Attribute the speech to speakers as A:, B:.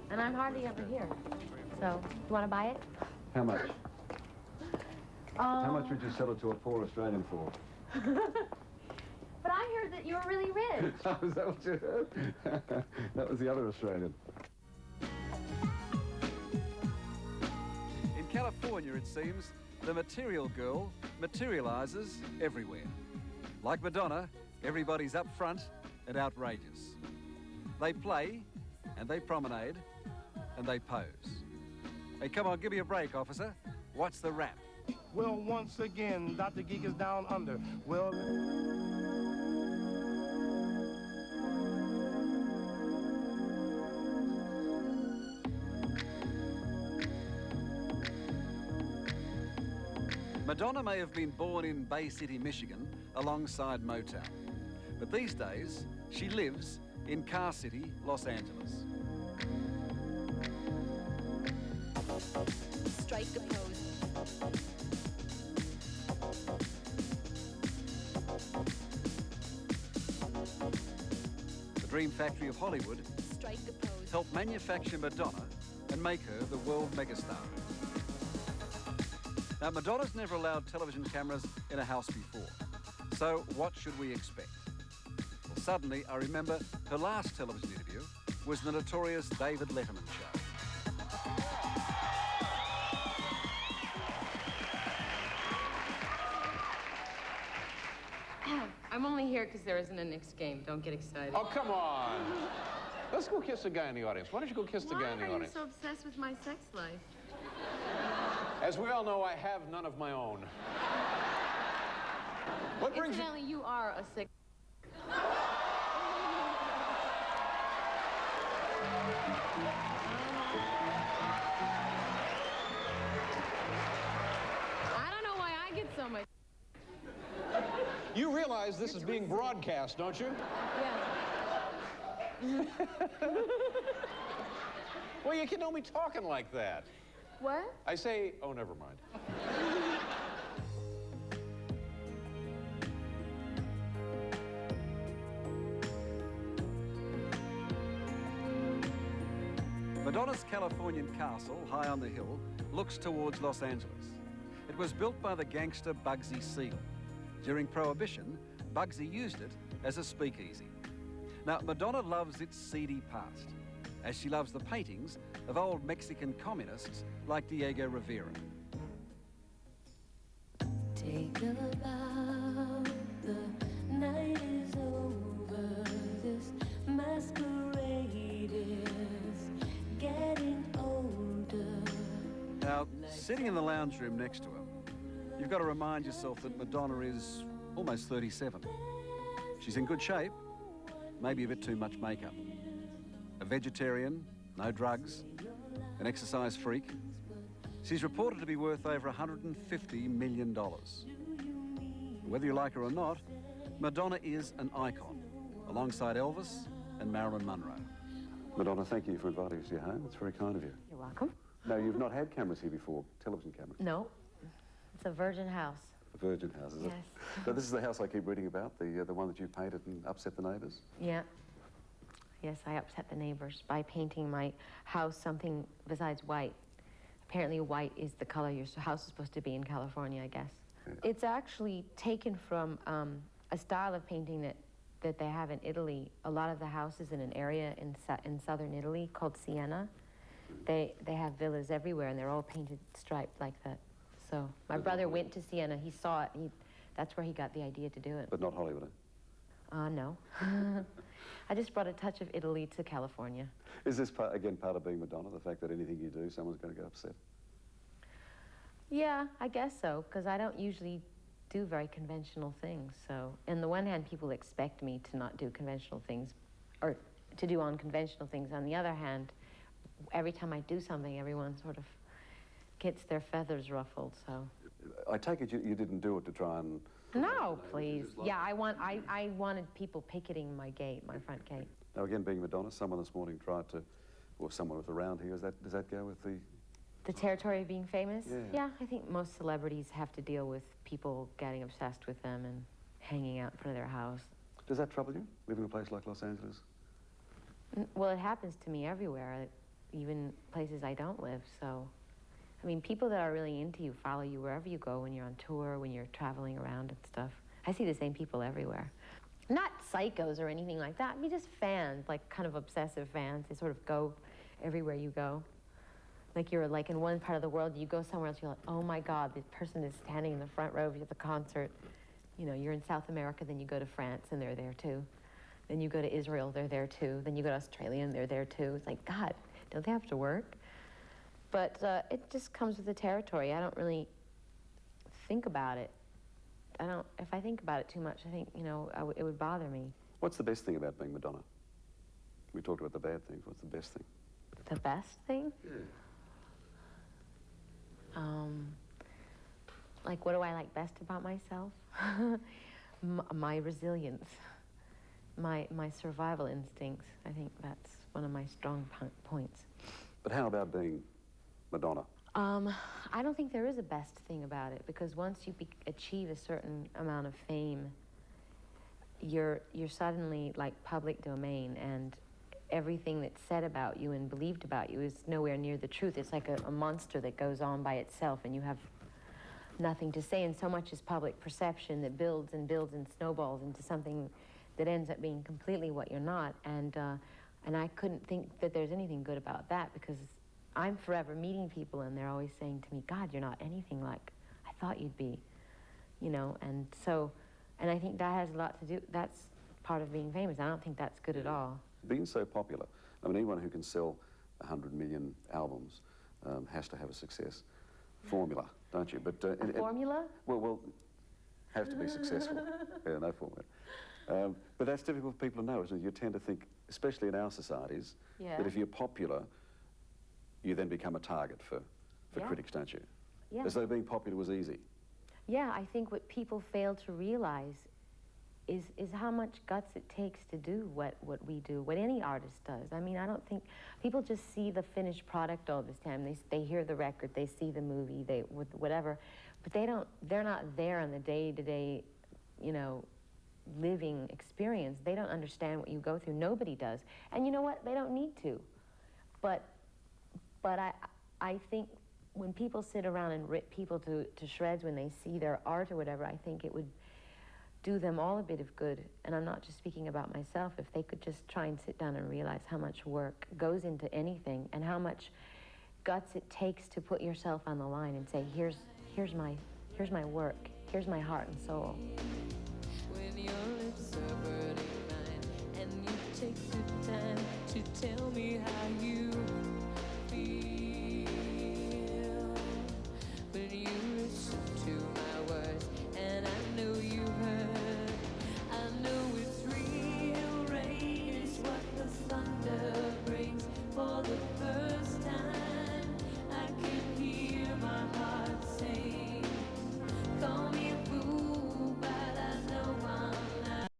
A: and I'm hardly ever here. So, you want to buy it?
B: How much? How much would you sell it to a poor Australian for?
A: But I heard that you were really rich.
B: Oh, is that what you heard? That was the other Australian.
C: In California, it seems, the material girl materialises everywhere. Like Madonna, everybody's up front and outrageous. They play, and they promenade, and they pose. Hey, come on, give me a break, officer. What's the rap?
D: Well, once again, Dr. Geek is down under. Well...
C: Madonna may have been born in Bay City, Michigan, alongside Motown. But these days, she lives in Car City, Los Angeles.
E: Strike a pose.
C: The Dream Factory of Hollywood
E: Strike a pose.
C: helped manufacture Madonna and make her the world megastar. Now, Madonna's never allowed television cameras in a house before. So what should we expect? Well, suddenly I remember her last television interview was the notorious David Letterman show.
A: I'm only here because there isn't a Knicks game. Don't get excited.
F: Oh, come on. Let's go kiss the guy in the audience. Why don't you go kiss the guy in the
A: Why are you
F: audience?
A: so obsessed with my sex life?
F: As we all know, I have none of my own. What brings you...
A: Incidentally, you are a sick... I don't know why I get so much...
F: You realize this is being broadcast, don't you?
A: Yeah.
F: Well, you can know me talking like that.
A: What?
F: I say, oh, never mind.
C: Madonna's Californian castle, high on the hill, looks towards Los Angeles. It was built by the gangster Bugsy Siegel. During Prohibition, Bugsy used it as a speakeasy. Now, Madonna loves its seedy past, as she loves the paintings of old Mexican communists like Diego Rivera.
G: Take a bow, the night is over, this masquerade is getting older.
C: Now, sitting in the lounge room next to her, you've got to remind yourself that Madonna is almost 37. She's in good shape, maybe a bit too much makeup. A vegetarian, no drugs, an exercise freak. She's reported to be worth over $150 million. Whether you like her or not, Madonna is an icon, alongside Elvis and Marilyn Monroe.
B: Madonna, thank you for inviting us to your home. It's very kind of you.
A: You're welcome.
B: No, you've not had cameras here before, television cameras.
A: No. It's a virgin house.
B: The Virgin House, is it?
A: Yes.
B: So this is the house I keep reading about, the one that you painted and upset the neighbours?
A: Yeah. Yes, I upset the neighbors by painting my house something besides white. Apparently white is the color your house is supposed to be in California, I guess. Yeah. It's actually taken from a style of painting that they have in Italy. A lot of the houses in an area in southern Italy called Siena, they have villas everywhere and they're all painted striped like that. So my brother went to Siena, he saw it, that's where he got the idea to do it.
B: But not Hollywood, eh?
A: No. I just brought a touch of Italy to California.
B: Is this, part of being Madonna, the fact that anything you do, someone's going to get upset?
A: Yeah, I guess so, because I don't usually do very conventional things. So, on the one hand, people expect me to not do conventional things, or to do unconventional things. On the other hand, every time I do something, everyone sort of gets their feathers ruffled, so.
B: I take it you didn't do it to try and...
A: No, please. Yeah, I wanted people picketing my gate, my front gate.
B: Now, again, being Madonna, someone this morning tried to, or someone was around here, does that go with the...
A: The territory of being famous?
B: Yeah.
A: Yeah, I think most celebrities have to deal with people getting obsessed with them and hanging out in front of their house.
B: Does that trouble you, living in a place like Los Angeles?
A: Well, it happens to me everywhere. even places I don't live. So, I mean, people that are really into you follow you wherever you go, when you're on tour, when you're traveling around and stuff. I see the same people everywhere. Not psychos or anything like that. I mean, just fans, like kind of obsessive fans. They sort of go everywhere you go. Like you're like in one part of the world, you go somewhere else, you're like, oh my God, this person is standing in the front row of the concert. You know, you're in South America, then you go to France and they're there too. Then you go to Israel, they're there too. Then you go to Australia and they're there too. It's like, God, don't they have to work? But it just comes with the territory. I don't really think about it. If I think about it too much, I think, you know, it would bother me.
B: What's the best thing about being Madonna? We talked about the bad things. What's the best thing?
A: The best thing?
B: Yeah.
A: Like, what do I like best about myself? My resilience, my survival instincts. I think that's one of my strong points.
B: But how about being Madonna?
A: I don't think there is a best thing about it, because once you achieve a certain amount of fame, you're suddenly like public domain, and everything that's said about you and believed about you is nowhere near the truth. It's like a monster that goes on by itself, and you have nothing to say, and so much is public perception that builds and builds and snowballs into something that ends up being completely what you're not. And I couldn't think that there's anything good about that, because I'm forever meeting people and they're always saying to me, God, you're not anything like I thought you'd be, you know. And so, and I think that has a lot to do, that's part of being famous. I don't think that's good at all.
B: Being so popular, I mean, anyone who can sell 100 million albums has to have a success formula, don't you? But
A: A formula?
B: Well, has to be successful. Yeah, no formula. But that's difficult for people to know, isn't it? You tend to think, especially in our societies,
A: Yeah.
B: that if you're popular, you then become a target for
A: Yeah.
B: critics, don't you?
A: Yeah.
B: As though being popular was easy.
A: Yeah, I think what people fail to realize is how much guts it takes to do what we do, what any artist does. I mean, I don't think, people just see the finished product all this time. They hear the record, they see the movie, whatever, but they're not there on the day-to-day, you know, living experience. They don't understand what you go through. Nobody does. And you know what? They don't need to. But I think when people sit around and rip people to shreds when they see their art or whatever, I think it would do them all a bit of good. And I'm not just speaking about myself. If they could just try and sit down and realize how much work goes into anything and how much guts it takes to put yourself on the line and say, here's my work, here's my heart and soul.
G: When your lips are burning mine and you take the time to tell me how you